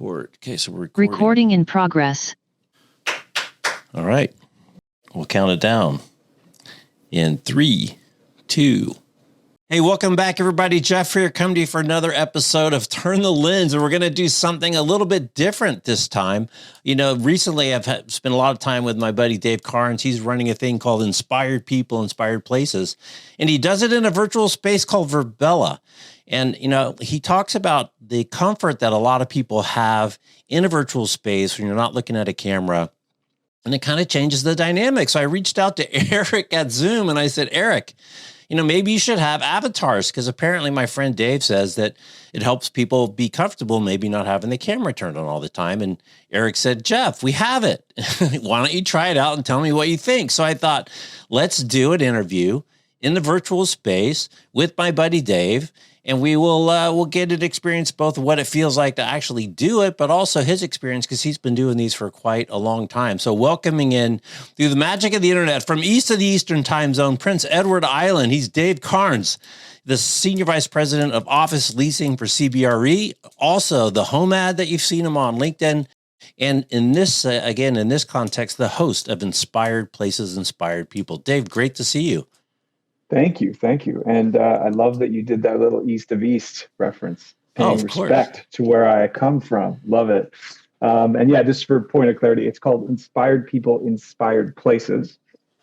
Record. Okay, so we're recording. Recording in progress. All right. We'll count it down in 3, 2. Hey, welcome back, everybody. Jeff here, coming to you for another episode of Turn the Lens, and we're going to do something a little bit different this time. You know, recently I've spent a lot of time with my buddy Dave Cairns. He's running a thing called Inspired People, Inspired Places, and he does it in a virtual space called Virbella. And, you know, he talks about the comfort that a lot of people have in a virtual space when you're not looking at a camera, and it kind of changes the dynamic. So I reached out to Eric at Zoom and I said, Eric, you know, maybe you should have avatars, because apparently my friend Dave says that it helps people be comfortable, maybe not having the camera turned on all the time. And Eric said, Jeff, we have it. Why don't you try it out and tell me what you think? So I thought, let's do an interview in the virtual space with my buddy Dave. And we will we'll get an experience both what it feels like to actually do it, but also his experience, because he's been doing these for quite a long time. So welcoming in through the magic of the internet from east of the Eastern Time Zone, Prince Edward Island, he's Dave Cairns, the Senior Vice President of Office Leasing for CBRE, also the home ad that you've seen him on LinkedIn. And in this, again, in this context, the host of Inspired Places, Inspired People. Dave, great to see you. Thank you. Thank you. And I love that you did that little East of East reference, paying respect to where I come from. Love it. And yeah, just for point of clarity, it's called Inspired People, Inspired Places,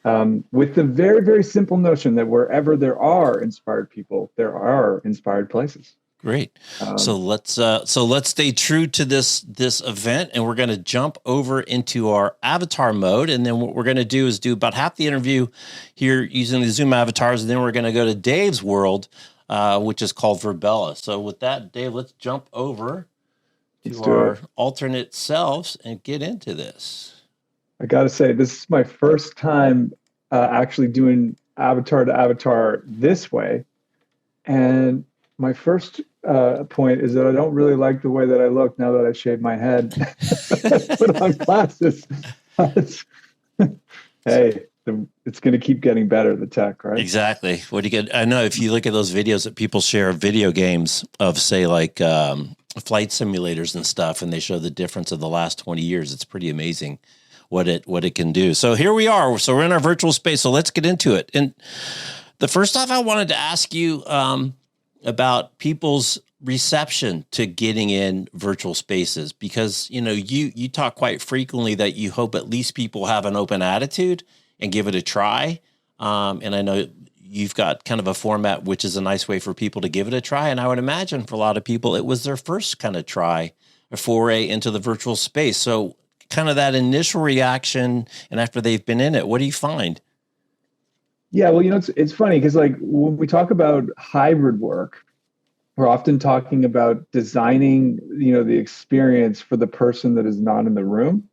with the very, very simple notion that wherever there are inspired people, there are inspired places. Great. So let's stay true to this event, and we're going to jump over into our avatar mode. And then what we're going to do is do about half the interview here using the Zoom avatars. And then we're going to go to Dave's world, which is called Virbella. So with that, Dave, let's jump over to our alternate selves and get into this. I got to say, this is my first time actually doing avatar to avatar this way. And my first point is that I don't really like the way that I look now that I shaved my head, put on glasses. Hey, it's going to keep getting better, the tech, right? Exactly. What do you get? I know if you look at those videos that people share of video games of, say, like flight simulators and stuff, and they show the difference of the last 20 years, it's pretty amazing what it can do. So here we are. So we're in our virtual space. So let's get into it. And the first off, I wanted to ask you about people's reception to getting in virtual spaces, because, you know, you talk quite frequently that you hope at least people have an open attitude and give it a try. And I know you've got kind of a format, which is a nice way for people to give it a try. And I would imagine for a lot of people, it was their first kind of try or foray into the virtual space. So kind of that initial reaction, and after they've been in it, what do you find? Yeah, well, you know, it's funny because, like, when we talk about hybrid work, we're often talking about designing, you know, the experience for the person that is not in the room.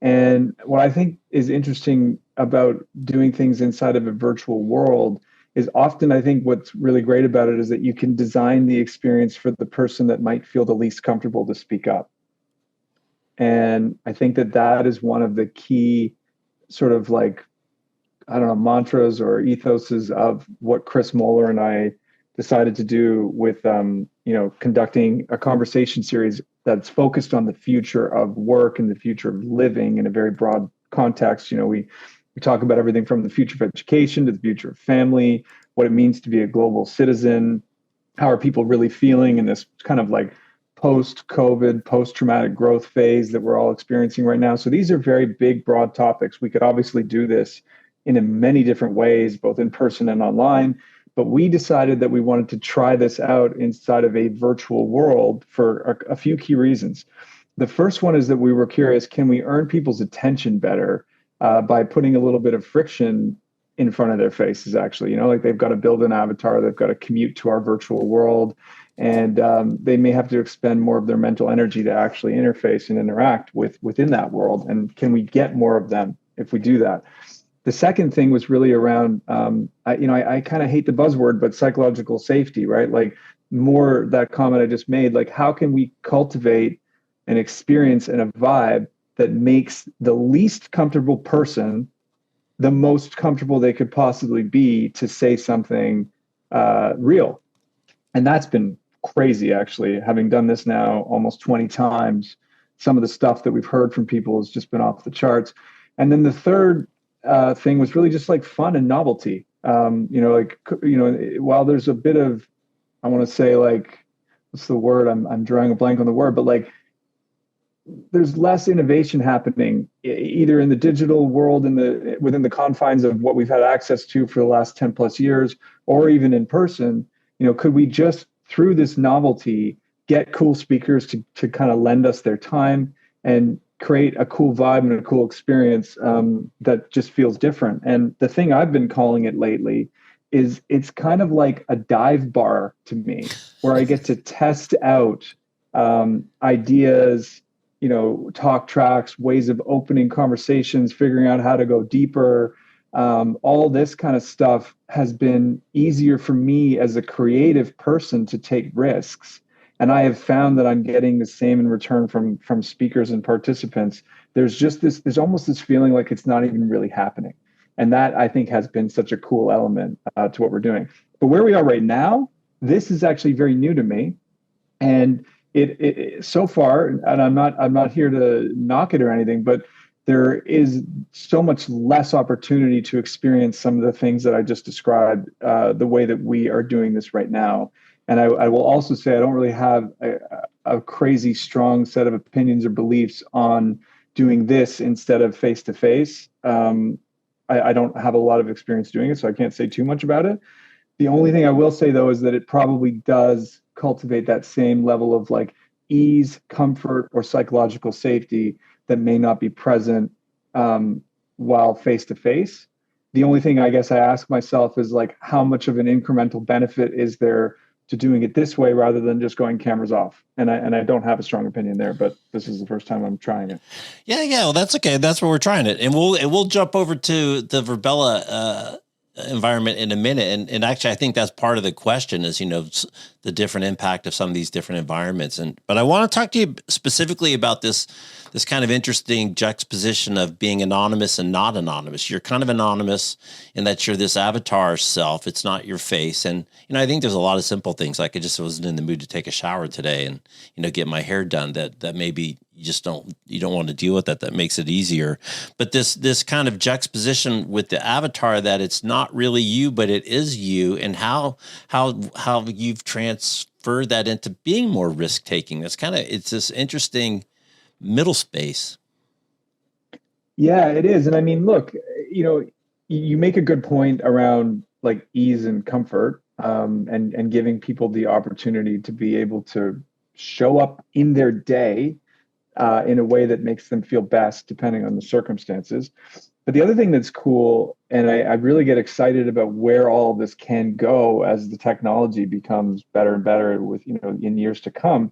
And what I think is interesting about doing things inside of a virtual world is often, I think what's really great about it is that you can design the experience for the person that might feel the least comfortable to speak up. And I think that is one of the key sort of, like, I don't know, mantras or ethoses of what Chris Moeller and I decided to do with, you know, conducting a conversation series that's focused on the future of work and the future of living in a very broad context. You know, we talk about everything from the future of education to the future of family, what it means to be a global citizen, how are people really feeling in this kind of like post-COVID, post-traumatic growth phase that we're all experiencing right now. So these are very big, broad topics. We could obviously do this in many different ways, both in person and online. But we decided that we wanted to try this out inside of a virtual world for a few key reasons. The first one is that we were curious, can we earn people's attention better by putting a little bit of friction in front of their faces, actually? You know, like, they've got to build an avatar, they've got to commute to our virtual world, and they may have to expend more of their mental energy to actually interface and interact within that world. And can we get more of them if we do that? The second thing was really around, I kind of hate the buzzword, but psychological safety, right? Like, more that comment I just made, like, how can we cultivate an experience and a vibe that makes the least comfortable person the most comfortable they could possibly be to say something real? And that's been crazy, actually. Having done this now almost 20 times, some of the stuff that we've heard from people has just been off the charts. And then the third thing was really just like fun and novelty. While there's a bit of, I want to say, like, what's the word? I'm drawing a blank on the word, but like, there's less innovation happening either in the digital world, within the confines of what we've had access to for the last 10 plus years, or even in person. Could we just, through this novelty, get cool speakers to kind of lend us their time and create a cool vibe and a cool experience that just feels different? And the thing I've been calling it lately is it's kind of like a dive bar to me, where I get to test out ideas, talk tracks, ways of opening conversations, figuring out how to go deeper. All this kind of stuff has been easier for me as a creative person to take risks. And I have found that I'm getting the same in return from speakers and participants. There's almost this feeling like it's not even really happening. And that, I think, has been such a cool element to what we're doing. But where we are right now, this is actually very new to me. And it so far, and I'm not here to knock it or anything, but there is so much less opportunity to experience some of the things that I just described, the way that we are doing this right now. And I will also say I don't really have a crazy strong set of opinions or beliefs on doing this instead of face-to-face. I don't have a lot of experience doing it, so I can't say too much about it. The only thing I will say, though, is that it probably does cultivate that same level of like ease, comfort, or psychological safety that may not be present while face-to-face. The only thing I guess I ask myself is like, how much of an incremental benefit is there to doing it this way rather than just going cameras off? And I don't have a strong opinion there, but this is the first time I'm trying it. Yeah. Well, that's okay. That's where we're trying it. And we'll jump over to the Virbella environment in a minute. And actually, I think that's part of the question is, the different impact of some of these different environments. But I want to talk to you specifically about this kind of interesting juxtaposition of being anonymous and not anonymous. You're kind of anonymous in that you're this avatar self. It's not your face. And, I think there's a lot of simple things. Like I just wasn't in the mood to take a shower today and, get my hair done that maybe you don't want to deal with that makes it easier. But this kind of juxtaposition with the avatar, that it's not really you, but it is you, and how you've transferred that into being more risk taking. It's this interesting middle space. Yeah, it is. And I mean, look, you make a good point around like ease and comfort, and giving people the opportunity to be able to show up in their day in a way that makes them feel best depending on the circumstances. But the other thing that's cool, and I really get excited about where all of this can go as the technology becomes better and better with, in years to come,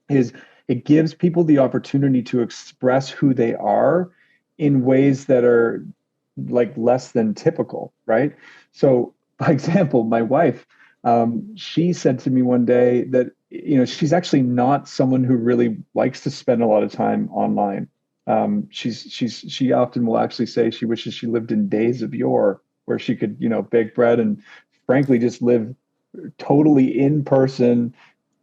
is it gives people the opportunity to express who they are in ways that are like less than typical, right? So, by example, my wife, she said to me one day that, she's actually not someone who really likes to spend a lot of time online. She often will actually say she wishes she lived in days of yore where she could, bake bread and frankly just live totally in person,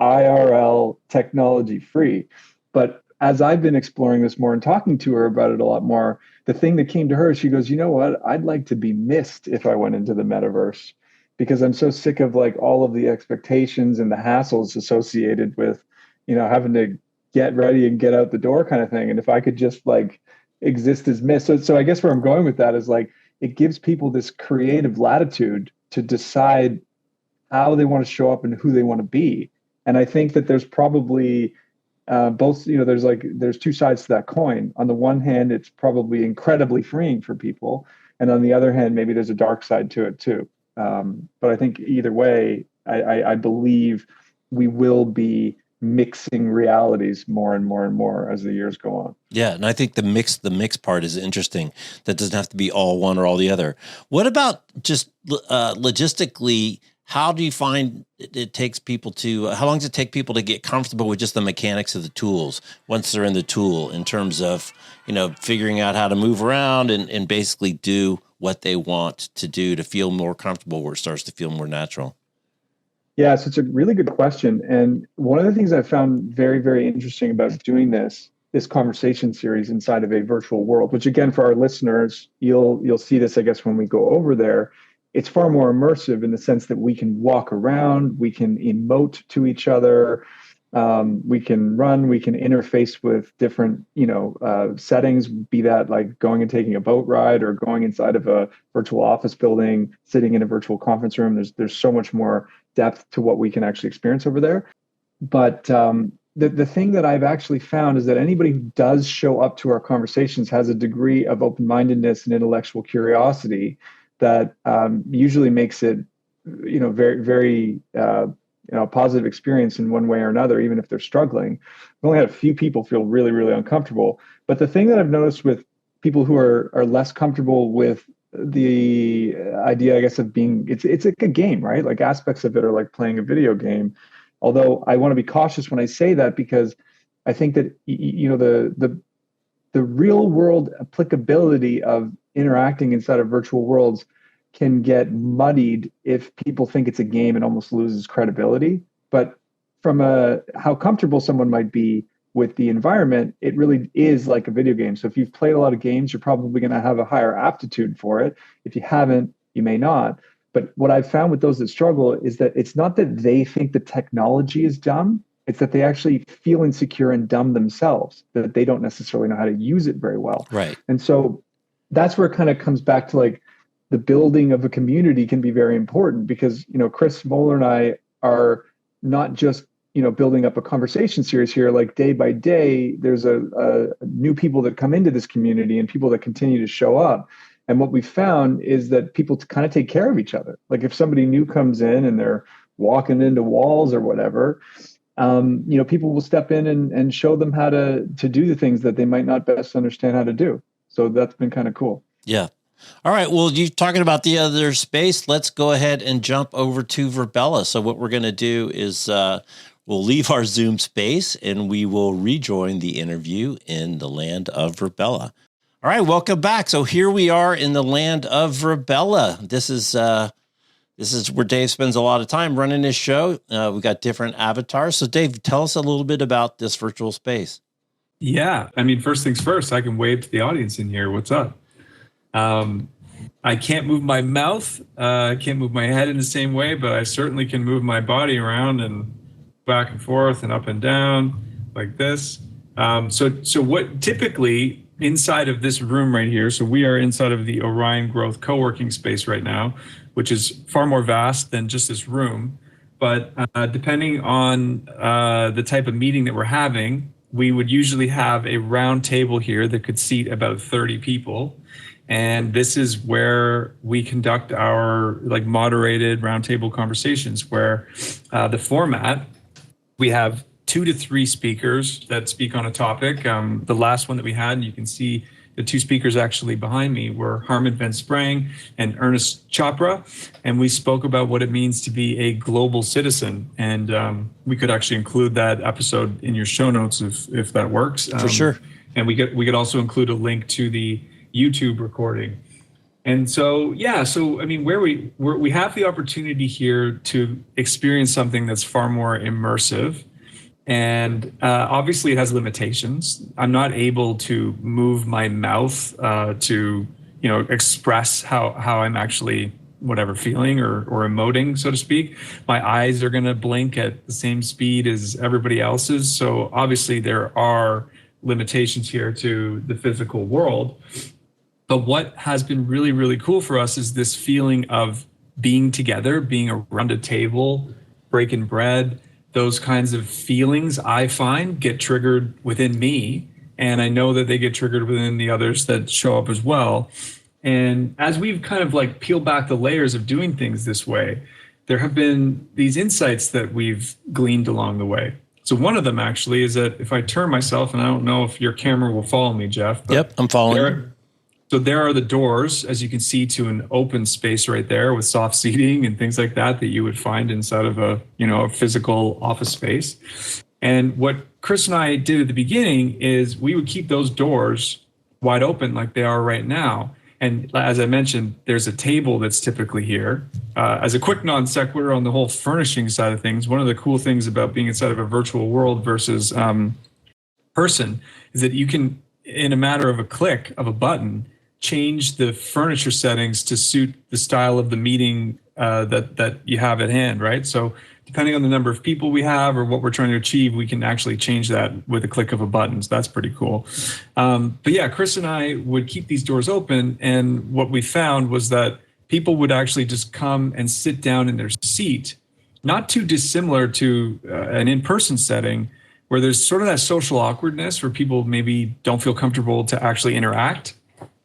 IRL, technology free. But as I've been exploring this more and talking to her about it a lot more, the thing that came to her, she goes, you know what? I'd like to be missed if I went into the metaverse, because I'm so sick of like all of the expectations and the hassles associated with, having to get ready and get out the door kind of thing. And if I could just like exist as missed. So I guess where I'm going with that is like, it gives people this creative latitude to decide how they want to show up and who they want to be. And I think that there's probably both, there's two sides to that coin. On the one hand, it's probably incredibly freeing for people. And on the other hand, maybe there's a dark side to it too. But I think either way, I believe we will be mixing realities more and more and more as the years go on. Yeah, and I think the mix part is interesting. That doesn't have to be all one or all the other. What about just logistically? How do you find it takes people to? How long does it take people to get comfortable with just the mechanics of the tools once they're in the tool, in terms of figuring out how to move around and basically do what they want to do to feel more comfortable, where it starts to feel more natural? Yeah, so it's a really good question. And one of the things I found very, very interesting about doing this conversation series inside of a virtual world, which again, for our listeners, you'll see this, I guess, when we go over there. It's far more immersive in the sense that we can walk around, we can emote to each other, we can run, we can interface with different, settings, be that like going and taking a boat ride or going inside of a virtual office building, sitting in a virtual conference room. There's so much more depth to what we can actually experience over there. But the thing that I've actually found is that anybody who does show up to our conversations has a degree of open-mindedness and intellectual curiosity that usually makes it, very, very positive experience in one way or another, even if they're struggling. I've only had a few people feel really, really uncomfortable. But the thing that I've noticed with people who are less comfortable with the idea, I guess, of being, it's like a game, right? Like aspects of it are like playing a video game. Although I want to be cautious when I say that, because I think that the real world applicability of interacting inside of virtual worlds can get muddied if people think it's a game and almost loses credibility. But from how comfortable someone might be with the environment, it really is like a video game. So if you've played a lot of games, you're probably going to have a higher aptitude for it. If you haven't, you may not. But what I've found with those that struggle is that it's not that they think the technology is dumb. It's that they actually feel insecure and dumb themselves, that they don't necessarily know how to use it very well. Right. And so that's where it kind of comes back to like the building of a community can be very important, because, Chris Moeller and I are not just, building up a conversation series here. Like day by day, there's a new people that come into this community and people that continue to show up. And what we found is that people kind of take care of each other. Like if somebody new comes in and they're walking into walls or whatever, people will step in and show them how to do the things that they might not best understand how to do. So that's been kind of cool. Yeah. All right. Well, you're talking about the other space. Let's go ahead and jump over to Virbella. So what we're going to do is we'll leave our Zoom space and we will rejoin the interview in the land of Virbella. All right. Welcome back. So here we are in the land of Virbella. This is where Dave spends a lot of time running his show. We've got different avatars. So Dave, tell us a little bit about this virtual space. Yeah. First things first, I can wave to the audience in here. What's up? I can't move my mouth. I can't move my head in the same way, but I certainly can move my body around and back and forth and up and down like this. So what typically inside of this room right here, so we are inside of the Orion Growth co-working space right now, which is far more vast than just this room. But depending on the type of meeting that we're having, we would usually have a round table here that could seat about 30 people. And this is where we conduct our moderated roundtable conversations, where the format, we have 2 to 3 speakers that speak on a topic. The last one that we had, and you can see the 2 speakers actually behind me, were Harman Van Sprang and Ernest Chopra. And we spoke about what it means to be a global citizen. And we could actually include that episode in your show notes if that works. For sure. And we could also include a link to the YouTube recording. And so, where we have the opportunity here to experience something that's far more immersive. And obviously it has limitations. I'm not able to move my mouth to, express how I'm actually feeling or emoting, so to speak. My eyes are going to blink at the same speed as everybody else's. So obviously there are limitations here to the physical world. But what has been really, really cool for us is this feeling of being together, being around a table, breaking bread. Those kinds of feelings I find get triggered within me. And I know that they get triggered within the others that show up as well. And as we've kind of peeled back the layers of doing things this way, there have been these insights that we've gleaned along the way. So one of them actually is that if I turn myself, and I don't know if your camera will follow me, Jeff. But yep, I'm following. So there are the doors, as you can see, to an open space right there with soft seating and things like that you would find inside of a physical office space. And what Chris and I did at the beginning is we would keep those doors wide open like they are right now. And as I mentioned, there's a table that's typically here. As a quick non sequitur on the whole furnishing side of things, one of the cool things about being inside of a virtual world versus person is that you can, in a matter of a click of a button, change the furniture settings to suit the style of the meeting that you have at hand, right? So depending on the number of people we have or what we're trying to achieve, we can actually change that with a click of a button. So that's pretty cool. But yeah, Chris and I would keep these doors open. And what we found was that people would actually just come and sit down in their seat, not too dissimilar to an in-person setting where there's sort of that social awkwardness where people maybe don't feel comfortable to actually interact.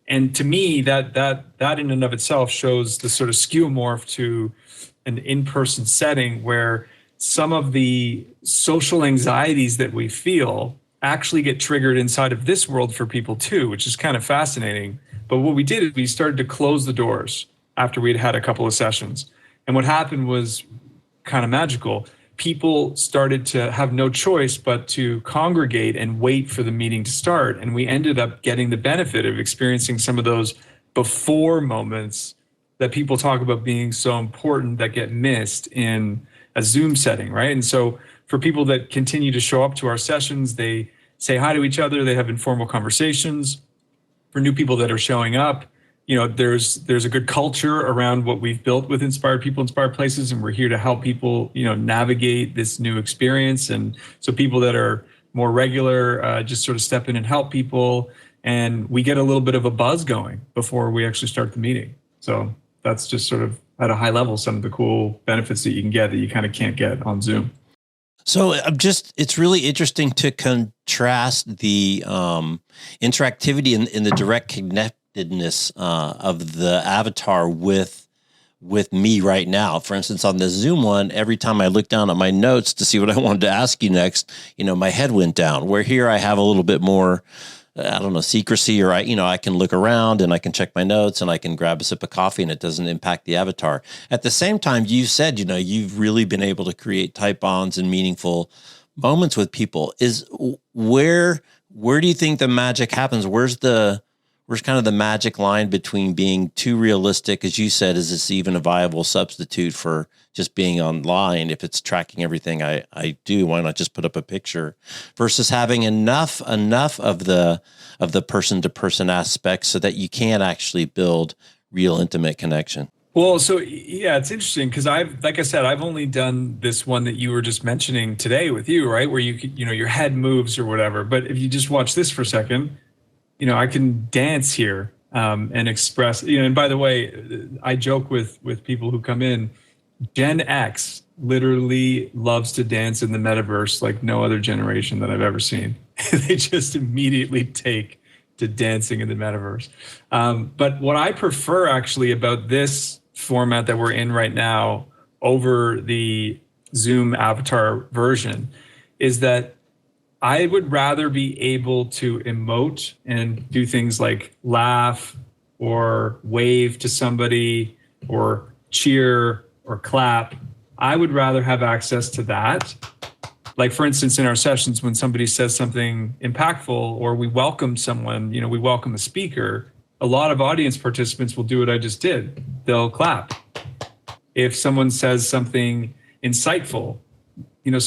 And to me, that in and of itself shows the sort of skeuomorph to an in-person setting where some of the social anxieties that we feel actually get triggered inside of this world for people too, which is kind of fascinating. But what we did is we started to close the doors after we'd had a couple of sessions. And what happened was kind of magical. People started to have no choice but to congregate and wait for the meeting to start. And we ended up getting the benefit of experiencing some of those before moments that people talk about being so important that get missed in a Zoom setting, right? And so for people that continue to show up to our sessions, they say hi to each other, they have informal conversations. For new people that are showing up, you know, there's a good culture around what we've built with Inspired People, Inspired Places, and we're here to help people, you know, navigate this new experience. And so people that are more regular just sort of step in and help people, and we get a little bit of a buzz going before we actually start the meeting. So that's just sort of at a high level some of the cool benefits that you can get that you kind of can't get on Zoom. So it's really interesting to contrast the interactivity in the direct connectedness of the avatar with me right now. For instance, on the Zoom one, every time I look down at my notes to see what I wanted to ask you next, you know, my head went down. Where here I have a little bit more, I don't know, secrecy, or I can look around and I can check my notes and I can grab a sip of coffee and it doesn't impact the avatar. At the same time, you said, you know, you've really been able to create tight bonds and meaningful moments with people. Where do you think the magic happens? Where's kind of the magic line between being too realistic, as you said? Is this even a viable substitute for just being online? If it's tracking everything I do, why not just put up a picture, versus having enough of the person to person aspect so that you can actually build real intimate connection? Well, so yeah, it's interesting because like I said, I've only done this one that you were just mentioning today with you, right? Where your head moves or whatever. But if you just watch this for a second, you know, I can dance here and express, you know, and by the way, I joke with people who come in, Gen X literally loves to dance in the metaverse like no other generation that I've ever seen. They just immediately take to dancing in the metaverse. But what I prefer actually about this format that we're in right now over the Zoom avatar version is that I would rather be able to emote and do things like laugh or wave to somebody or cheer or clap. I would rather have access to that. Like, for instance, in our sessions, when somebody says something impactful or we welcome someone, you know, we welcome a speaker, a lot of audience participants will do what I just did. They'll clap. If someone says something insightful, you know,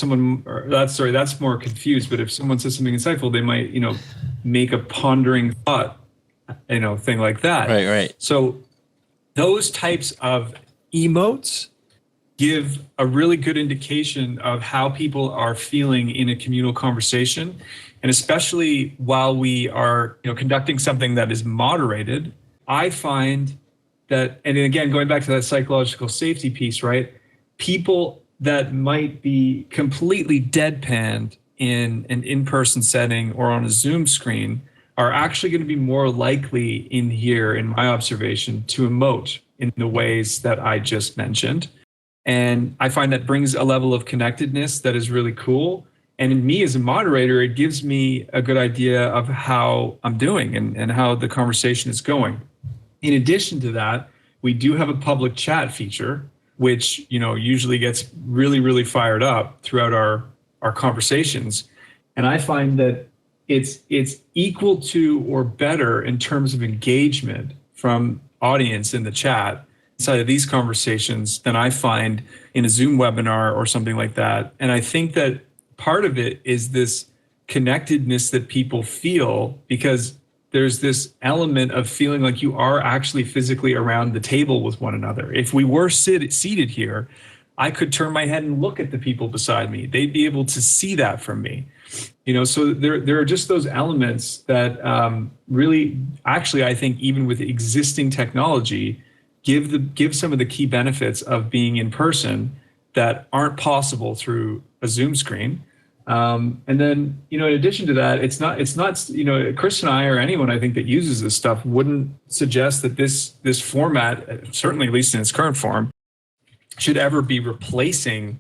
that's more confused. But if someone says something insightful, they might, you know, make a pondering thought, you know, thing like that. Right. So those types of emotes give a really good indication of how people are feeling in a communal conversation. And especially while we are, you know, conducting something that is moderated, I find that, and again, going back to that psychological safety piece, right? People that might be completely deadpanned in an in-person setting or on a Zoom screen are actually going to be more likely in here, in my observation, to emote in the ways that I just mentioned. And I find that brings a level of connectedness that is really cool. And in me as a moderator, it gives me a good idea of how I'm doing and how the conversation is going. In addition to that, we do have a public chat feature, which, you know, usually gets really, really fired up throughout our conversations. And I find that it's equal to or better in terms of engagement from audience in the chat inside of these conversations than I find in a Zoom webinar or something like that. And I think that part of it is this connectedness that people feel, because there's this element of feeling like you are actually physically around the table with one another. If we were seated here, I could turn my head and look at the people beside me. They'd be able to see that from me. So there are just those elements that really, actually, I think even with existing technology, give some of the key benefits of being in person that aren't possible through a Zoom screen. And then, in addition to that, it's not, Chris and I, or anyone I think that uses this stuff, wouldn't suggest that this format, certainly at least in its current form, should ever be replacing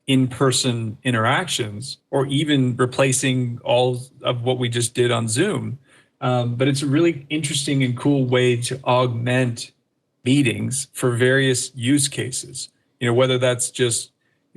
in-person interactions or even replacing all of what we just did on Zoom. But it's a really interesting and cool way to augment meetings for various use cases, whether that's just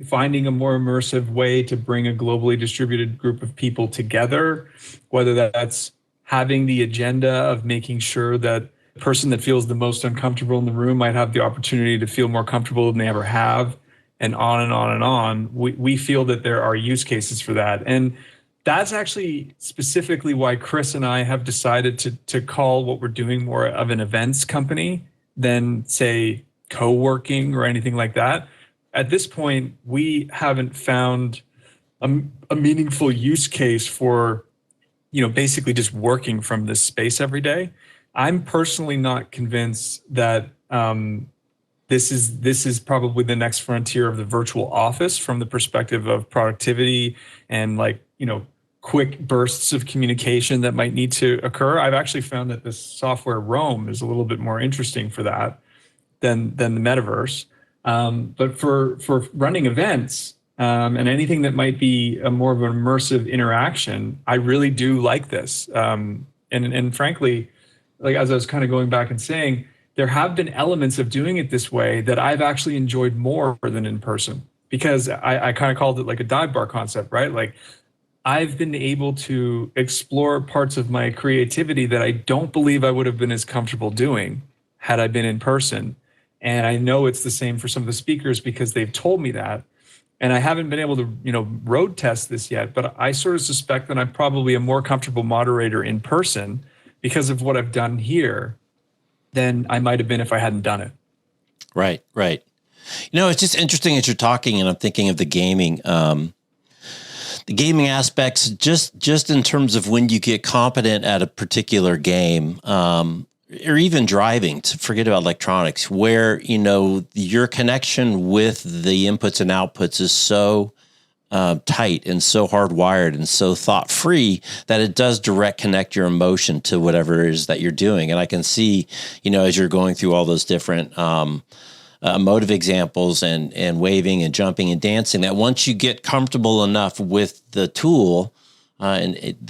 finding a more immersive way to bring a globally distributed group of people together, whether that's having the agenda of making sure that the person that feels the most uncomfortable in the room might have the opportunity to feel more comfortable than they ever have, and on and on and on. We feel that there are use cases for that. And that's actually specifically why Chris and I have decided to call what we're doing more of an events company than, say, co-working or anything like that. At this point, we haven't found a meaningful use case for, basically just working from this space every day. I'm personally not convinced that this is probably the next frontier of the virtual office from the perspective of productivity and quick bursts of communication that might need to occur. I've actually found that this software Roam is a little bit more interesting for that than the metaverse. But for running events and anything that might be a more of an immersive interaction, I really do like this. And frankly, as I was kind of going back and saying, there have been elements of doing it this way that I've actually enjoyed more than in person, because I kind of called it like a dive bar concept, right? I've been able to explore parts of my creativity that I don't believe I would have been as comfortable doing had I been in person. And I know it's the same for some of the speakers because they've told me that. And I haven't been able to, road test this yet, but I sort of suspect that I'm probably a more comfortable moderator in person because of what I've done here than I might have been if I hadn't done it. Right. It's just interesting as you're talking, and I'm thinking of the gaming aspects, just in terms of when you get competent at a particular game, or even driving, to forget about electronics, where, your connection with the inputs and outputs is so tight and so hardwired and so thought-free that it does direct connect your emotion to whatever it is that you're doing. And I can see, as you're going through all those different motive examples and waving and jumping and dancing, that once you get comfortable enough with the tool, it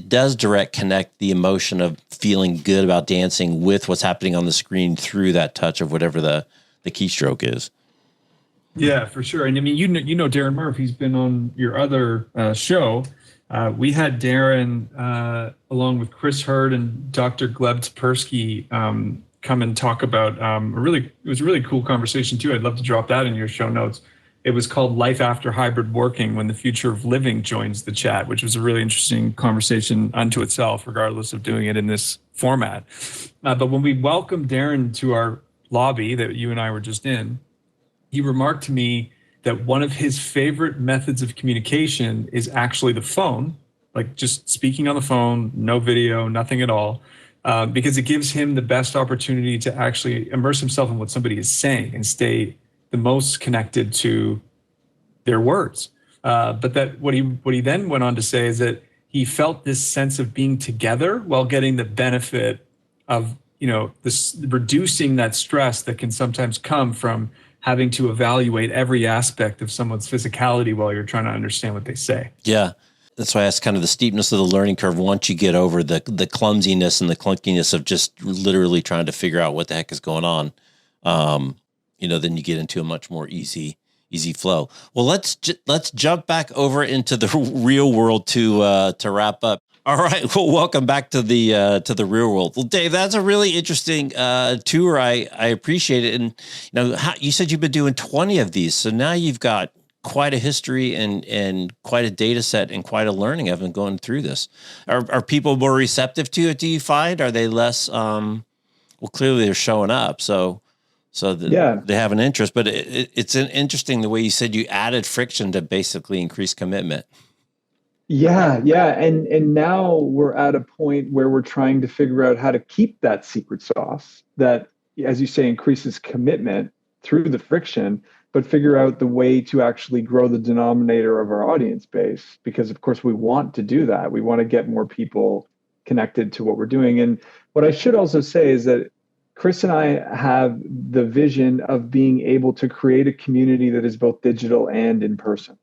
does direct connect the emotion of feeling good about dancing with what's happening on the screen through that touch of whatever the keystroke is. Yeah, for sure. And I mean, Darren Murphy, he's been on your other show. We had Darren along with Chris Hurd and Dr. Gleb Tversky come and talk about it was a really cool conversation too. I'd love to drop that in your show notes. It was called Life After Hybrid Working, When the Future of Living Joins the Chat, which was a really interesting conversation unto itself, regardless of doing it in this format. But when we welcomed Darren to our lobby that you and I were just in, he remarked to me that one of his favorite methods of communication is actually the phone, like just speaking on the phone, no video, nothing at all, because it gives him the best opportunity to actually immerse himself in what somebody is saying and stay the most connected to their words. But that what he then went on to say is that he felt this sense of being together while getting the benefit of, this reducing that stress that can sometimes come from having to evaluate every aspect of someone's physicality while you're trying to understand what they say. Yeah. That's why I asked kind of the steepness of the learning curve. Once you get over the clumsiness and the clunkiness of just literally trying to figure out what the heck is going on, then you get into a much more easy flow. Well, let's jump back over into the real world to wrap up. All right. Well, welcome back to the real world. Well, Dave, that's a really interesting tour. I appreciate it. And you said you've been doing 20 of these, so now you've got quite a history and quite a data set and quite a learning of them going through this. Are people more receptive to it? Do you find? Are they less? Well, clearly they're showing up, so they have an interest. But it's interesting the way you said you added friction to basically increase commitment. Yeah. And now we're at a point where we're trying to figure out how to keep that secret sauce that, as you say, increases commitment through the friction, but figure out the way to actually grow the denominator of our audience base. Because of course we want to do that. We want to get more people connected to what we're doing. And what I should also say is that Chris and I have the vision of being able to create a community that is both digital and in person.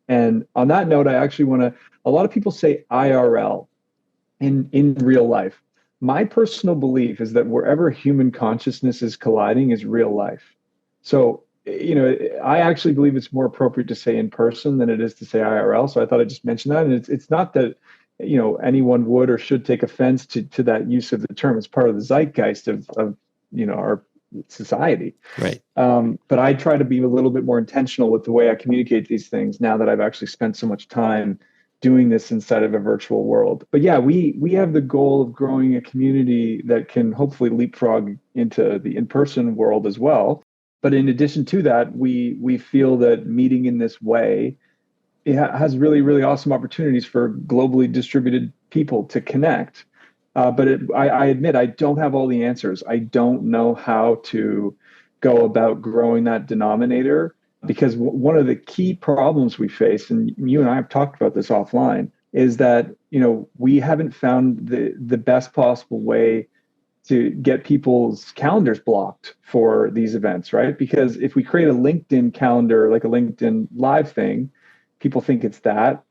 And on that note, I actually a lot of people say IRL, in real life. My personal belief is that wherever human consciousness is colliding is real life. So, I actually believe it's more appropriate to say in person than it is to say IRL. So I thought I'd just mention that. And it's not that, anyone would or should take offense to that use of the term. It's part of the zeitgeist of our society. Right. But I try to be a little bit more intentional with the way I communicate these things now that I've actually spent so much time doing this inside of a virtual world. But yeah, we have the goal of growing a community that can hopefully leapfrog into the in-person world as well. But in addition to that, we feel that meeting in this way, it has really, really awesome opportunities for globally distributed people to connect. But I admit I don't have all the answers. I don't know how to go about growing that denominator, because one of the key problems we face, and you and I have talked about this offline, is that we haven't found the best possible way to get people's calendars blocked for these events, right? Because if we create a LinkedIn calendar, like a LinkedIn live thing, people think it's that.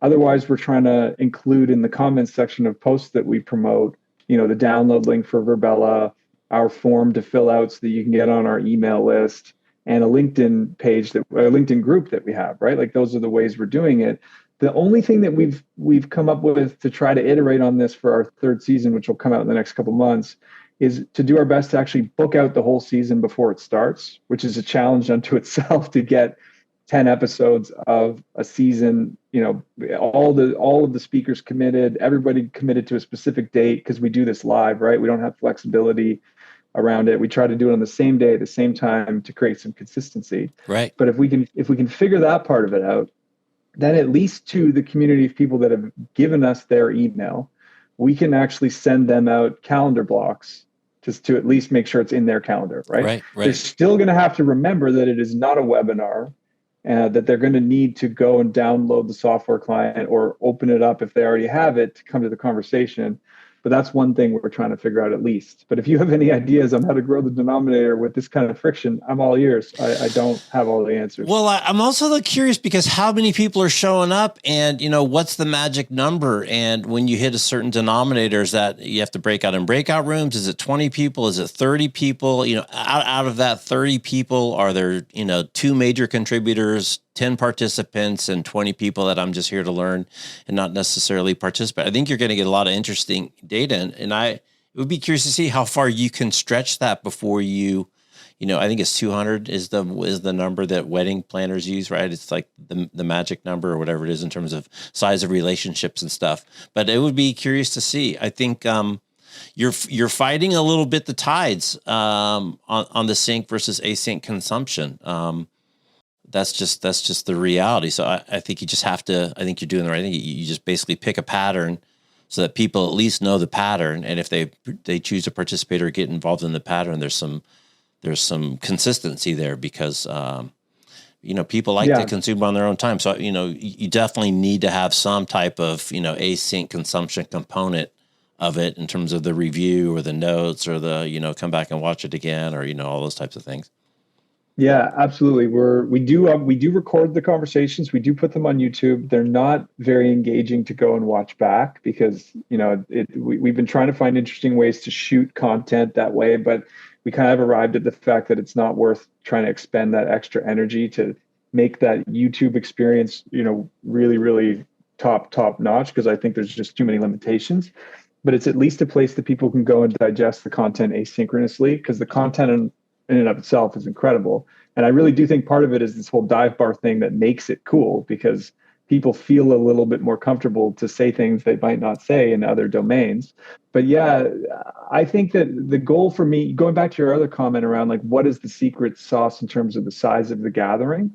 Otherwise, we're trying to include in the comments section of posts that we promote, the download link for Virbella, our form to fill out so that you can get on our email list, and a LinkedIn page, a LinkedIn group that we have, right? Like those are the ways we're doing it. The only thing that we've come up with to try to iterate on this for our third season, which will come out in the next couple months, is to do our best to actually book out the whole season before it starts, which is a challenge unto itself to get 10 episodes of a season, all of the speakers committed, everybody committed to a specific date, because we do this live, right? We don't have flexibility around it. We try to do it on the same day at the same time to create some consistency. Right. But if we can figure that part of it out, then at least to the community of people that have given us their email, we can actually send them out calendar blocks just to at least make sure it's in their calendar, right? Right. They're still going to have to remember that it is not a webinar, that they're going to need to go and download the software client or open it up if they already have it to come to the conversation. But that's one thing we're trying to figure out at least. But if you have any ideas on how to grow the denominator with this kind of friction, I'm all ears. I don't have all the answers. Well, I'm also curious because how many people are showing up, and what's the magic number? And when you hit a certain denominator, is that you have to break out in breakout rooms? Is it 20 people? Is it 30 people? Out of that 30 people, are there 2 major contributors, 10 participants, and 20 people that I'm just here to learn and not necessarily participate? I think you're going to get a lot of interesting data, and I would be curious to see how far you can stretch that before you I think it's 200 is the number that wedding planners use, right? It's like the magic number or whatever it is in terms of size of relationships and stuff. But it would be curious to see. I think you're fighting a little bit the tides on the sync versus async consumption. That's just the reality. So I think you just have to. I think you're doing the right thing. You just basically pick a pattern so that people at least know the pattern, and if they choose to participate or get involved in the pattern, there's some consistency there, because people like to consume on their own time. So you definitely need to have some type of async consumption component of it in terms of the review or the notes or the come back and watch it again, or all those types of things. Yeah, absolutely. We do record the conversations. We do put them on YouTube. They're not very engaging to go and watch back because we've been trying to find interesting ways to shoot content that way, but we kind of arrived at the fact that it's not worth trying to expend that extra energy to make that YouTube experience really, really top notch, because I think there's just too many limitations. But it's at least a place that people can go and digest the content asynchronously, because the content in and of itself is incredible. And I really do think part of it is this whole dive bar thing that makes it cool, because people feel a little bit more comfortable to say things they might not say in other domains. But yeah, I think that the goal for me, going back to your other comment around like, what is the secret sauce in terms of the size of the gathering?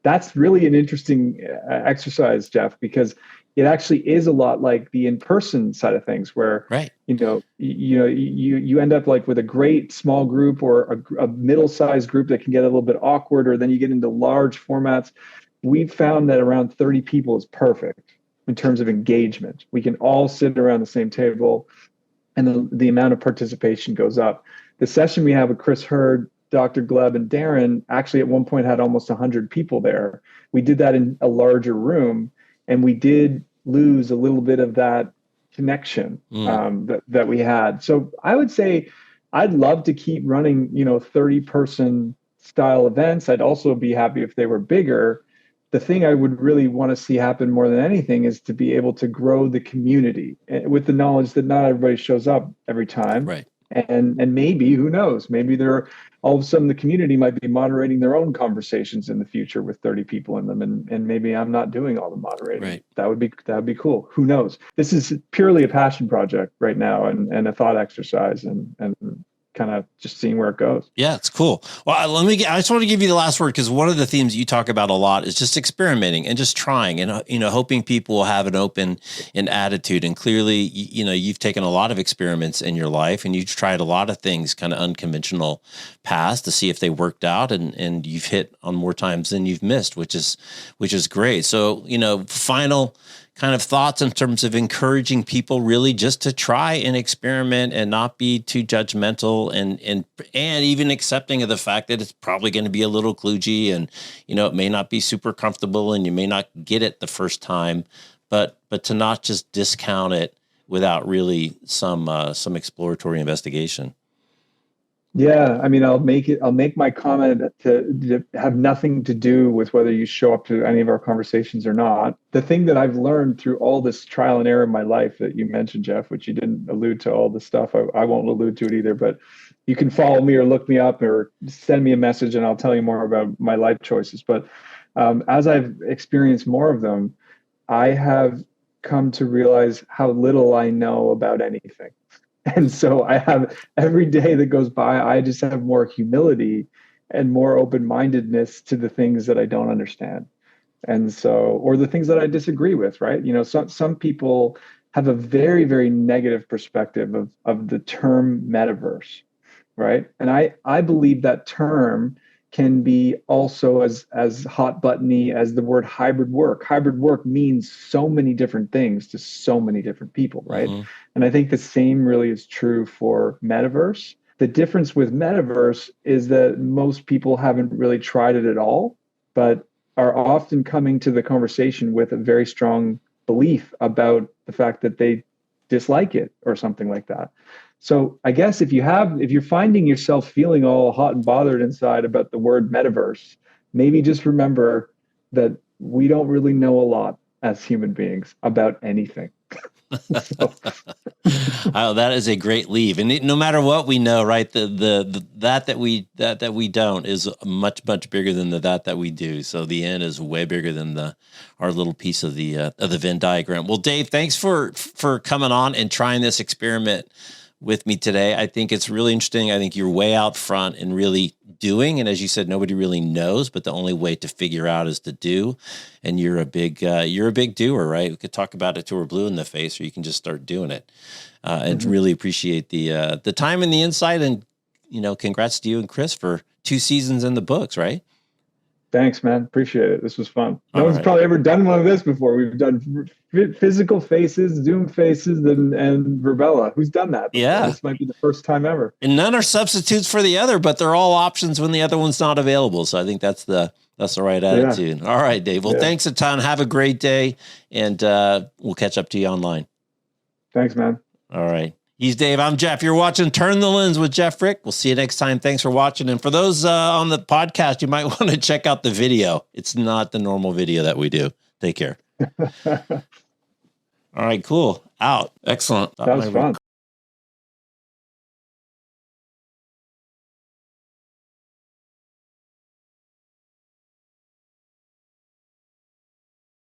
That's really an interesting exercise, Jeff, because it actually is a lot like the in-person side of things, where right. you end up like with a great small group or a middle-sized group that can get a little bit awkward, or then you get into large formats. We've found that around 30 people is perfect in terms of engagement. We can all sit around the same table, and the amount of participation goes up. The session we have with Chris Hurd, Dr. Gleb, and Darren actually at one point had almost 100 people there. We did that in a larger room, and we did lose a little bit of that connection that we had. So I would say I'd love to keep running, 30-person style events. I'd also be happy if they were bigger. The thing I would really want to see happen more than anything is to be able to grow the community with the knowledge that not everybody shows up every time. Right. And maybe, who knows, maybe all of a sudden the community might be moderating their own conversations in the future with 30 people in them. And maybe I'm not doing all the moderating. Right. That would be cool. Who knows? This is purely a passion project right now, and a thought exercise, and kind of just seeing where it goes. Yeah, it's cool. Well, I just want to give you the last word, because one of the themes you talk about a lot is just experimenting and just trying, and hoping people will have an open attitude. And clearly, you've taken a lot of experiments in your life, and you've tried a lot of things, kind of unconventional paths, to see if they worked out, and you've hit on more times than you've missed, which is great. So, final kind of thoughts in terms of encouraging people really just to try and experiment and not be too judgmental, and even accepting of the fact that it's probably going to be a little kludgy, and it may not be super comfortable, and you may not get it the first time, but to not just discount it without really some exploratory investigation. Yeah, I mean, I'll make my comment to have nothing to do with whether you show up to any of our conversations or not. The thing that I've learned through all this trial and error in my life that you mentioned, Jeff, which you didn't allude to all the stuff, I won't allude to it either, but you can follow me or look me up or send me a message and I'll tell you more about my life choices. But as I've experienced more of them, I have come to realize how little I know about anything. And so I have, every day that goes by, I just have more humility and more open-mindedness to the things that I don't understand. And so, or the things that I disagree with, right? Some people have a very, very negative perspective of the term metaverse, right? And I believe that term can be also as hot buttony as the word hybrid work. Hybrid work means so many different things to so many different people, right? Mm-hmm. And I think the same really is true for metaverse. The difference with metaverse is that most people haven't really tried it at all, but are often coming to the conversation with a very strong belief about the fact that they dislike it or something like that. So I guess if you're finding yourself feeling all hot and bothered inside about the word metaverse, maybe just remember that we don't really know a lot as human beings about anything. Oh, that is a great leave. And no matter what we know, right? That we don't is much bigger than that we do. So the N is way bigger than our little piece of the Venn diagram. Well, Dave, thanks for coming on and trying this experiment with me today. I think it's really interesting. I think you're way out front and really doing. And as you said, nobody really knows, but the only way to figure out is to do. And you're a big doer, right? We could talk about it till we're blue in the face, or you can just start doing it. And really appreciate the time and the insight. And, congrats to you and Chris for 2 seasons in the books, right? Thanks, man. Appreciate it. This was fun. No one's probably ever done one of this before. We've done physical faces, Zoom faces, and Virbella. Who's done that before? Yeah. This might be the first time ever. And none are substitutes for the other, but they're all options when the other one's not available. So I think that's the right attitude. Yeah. All right, Dave. Well, thanks a ton. Have a great day, and we'll catch up to you online. Thanks, man. All right. He's Dave. I'm Jeff. You're watching Turn the Lens with Jeff Frick. We'll see you next time. Thanks for watching. And for those on the podcast, you might want to check out the video. It's not the normal video that we do. Take care. All right, cool. Out. Excellent. That was fun.